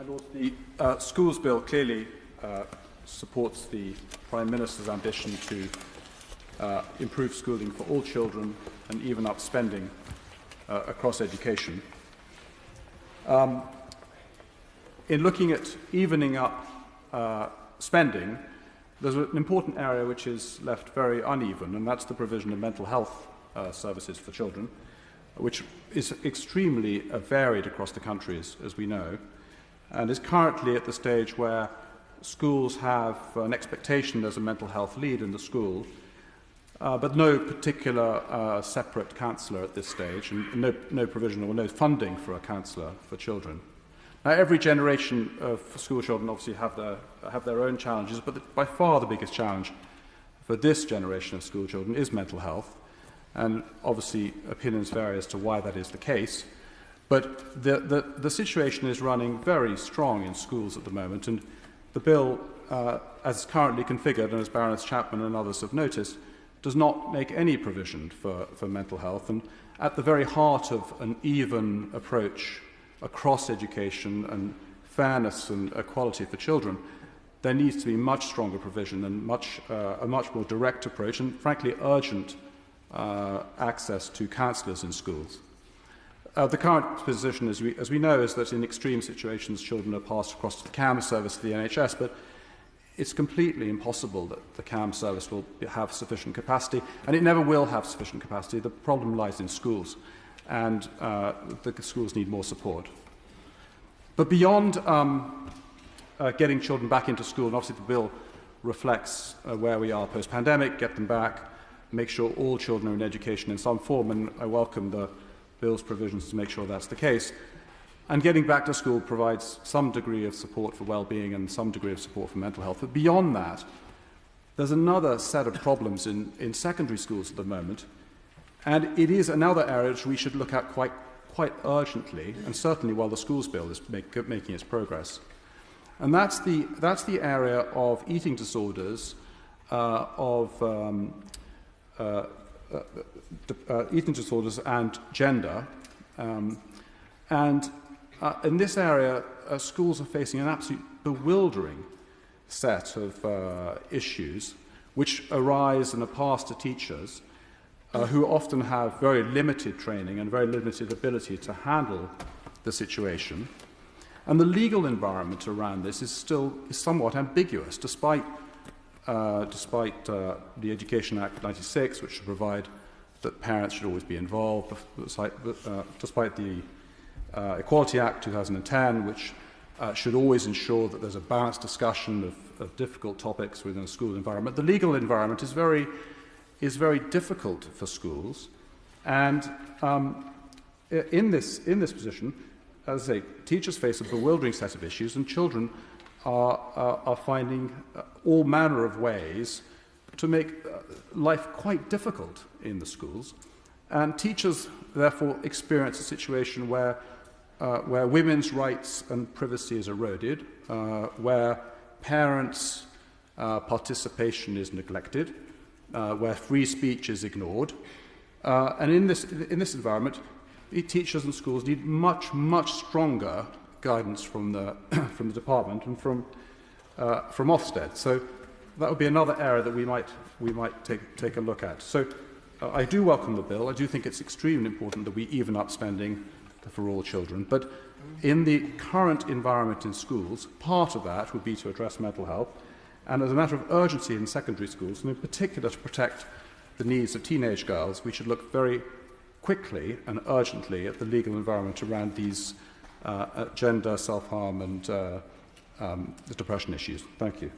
My Lord, the Schools Bill clearly supports the Prime Minister's ambition to improve schooling for all children and even up spending across education. In looking at evening up spending, there's an important area which is left very uneven, and that's the provision of mental health services for children, which is extremely varied across the country, as we know, and is currently at the stage where schools have an expectation there's a mental health lead in the school, but no particular separate counsellor at this stage, and no provision or no funding for a counsellor for children. Now, every generation of school children obviously have their own challenges, but by far the biggest challenge for this generation of school children is mental health, and obviously opinions vary as to why that is the case. But the situation is running very strong in schools at the moment, and the bill, as currently configured, and as Baroness Chapman and others have noticed, does not make any provision for mental health. And at the very heart of an even approach across education and fairness and equality for children, there needs to be much stronger provision and a much more direct approach and, frankly, urgent access to counsellors in schools. The current position, as we know, is that in extreme situations children are passed across to the CAM service of the NHS, but it's completely impossible that the CAM service will have sufficient capacity, and it never will have sufficient capacity. The problem lies in schools, and the schools need more support. But beyond getting children back into school, and obviously the bill reflects where we are post-pandemic, get them back, make sure all children are in education in some form, and I welcome the bill's provisions to make sure that's the case. And getting back to school provides some degree of support for well-being and some degree of support for mental health. But beyond that, there's another set of problems in secondary schools at the moment, and it is another area which we should look at quite urgently, and certainly while the Schools Bill is making its progress. And that's the area of eating disorders, eating disorders and gender. In this area, schools are facing an absolute bewildering set of issues which arise and are passed to teachers who often have very limited training and very limited ability to handle the situation. And the legal environment around this is somewhat ambiguous, despite the Education Act 96, which should provide that parents should always be involved, despite the Equality Act 2010, which should always ensure that there's a balanced discussion of difficult topics within a school environment. The legal environment is very difficult for schools, and in this position, as I say, teachers face a bewildering set of issues, and children are finding all manner of ways to make life quite difficult in the schools. And teachers, therefore, experience a situation where women's rights and privacy is eroded, where parents' participation is neglected, where free speech is ignored. And in this environment, teachers and schools need much stronger guidance from the department and from Ofsted. So that would be another area that we might take a look at. So I do welcome the bill. I do think it's extremely important that we even up spending for all children. But in the current environment in schools, part of that would be to address mental health, and as a matter of urgency in secondary schools, and in particular to protect the needs of teenage girls, we should look very quickly and urgently at the legal environment around these gender, self-harm and the depression issues. Thank you.